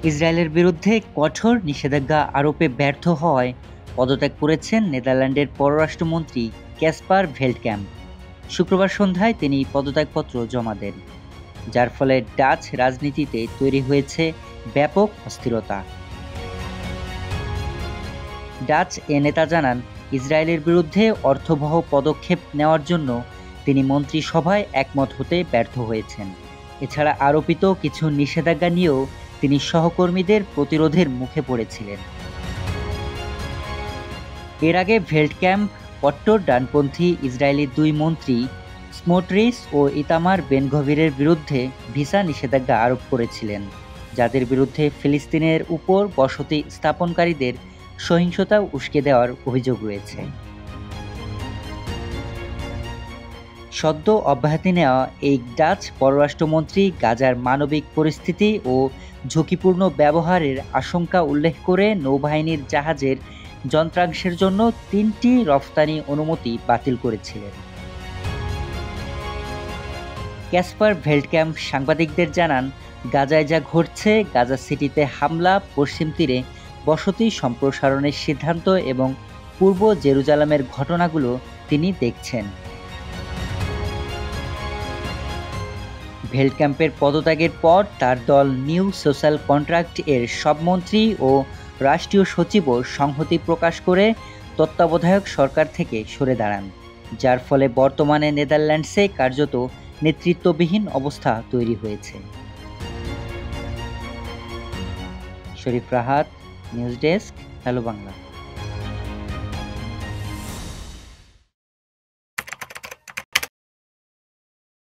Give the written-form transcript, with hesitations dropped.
ইসরায়েলের বিরুদ্ধে কঠোর নিষেধাজ্ঞা আরোপে ব্যর্থ হওয়ায় পদত্যাগ করেছেন নেদারল্যান্ডের পররাষ্ট্রমন্ত্রী ক্যাসপার ভেল্টক্যাম্প। শুক্রবার সন্ধ্যায় তিনি পদত্যাগপত্র জমা দেন, যার ফলে ডাচ রাজনীতিতে তৈরি হয়েছে ব্যাপক অস্থিরতা। ডাচ এ নেতা জানান, ইসরায়েলের বিরুদ্ধে অর্থবহ পদক্ষেপ নেওয়ার জন্য তিনি মন্ত্রিসভায় একমত হতে ব্যর্থ হয়েছেন। এছাড়া আরোপিত কিছু নিষেধাজ্ঞা নিয়েও তিনি সহকর্মীদের প্রতিরোধের মুখে পড়েছিলেন। এর আগে ভেল্টক্যাম্প কট্টর ডানপন্থী ইসরায়েলি দুই মন্ত্রী স্মোটরিচ ও ইতামার বেনগভিরের বিরুদ্ধে ভিসা নিষেধাজ্ঞা আরোপ করেছিলেন, যাদের বিরুদ্ধে ফিলিস্তিনের উপর বসতি স্থাপনকারীদের সহিংসতা উস্কে দেওয়ার অভিযোগ রয়েছে। সদ্য অব্যাহতি নেওয়া এই ডাচ পররাষ্ট্রমন্ত্রী গাজার মানবিক পরিস্থিতি ও ঝুঁকিপূর্ণ ব্যবহারের আশঙ্কা উল্লেখ করে নৌবাহিনীর জাহাজের যন্ত্রাংশের জন্য ৩টি রফতানি অনুমতি বাতিল করেছিলেন। ক্যাসপার ভেল্টক্যাম্প সাংবাদিকদের জানান, গাজায় যা ঘটছে, গাজা সিটিতে হামলা, পশ্চিম তীরে বসতি সম্প্রসারণের সিদ্ধান্ত এবং পূর্ব জেরুজালেমের ঘটনাগুলো তিনি দেখছেন। ভেল্টক্যাম্পের পদত্যাগের পর তার দল নিউ সোশ্যাল কন্ট্রাক্ট এর সব মন্ত্রী ও রাষ্ট্রীয় সচিবও সংহতি প্রকাশ করে তত্ত্বাবধায়ক সরকার থেকে সরে দাঁড়ান, যার ফলে বর্তমানে নেদারল্যান্ডসে কার্যত নেতৃত্ববিহীন অবস্থা তৈরি হয়েছে। Sharif Rahat, news desk, hello Bangla.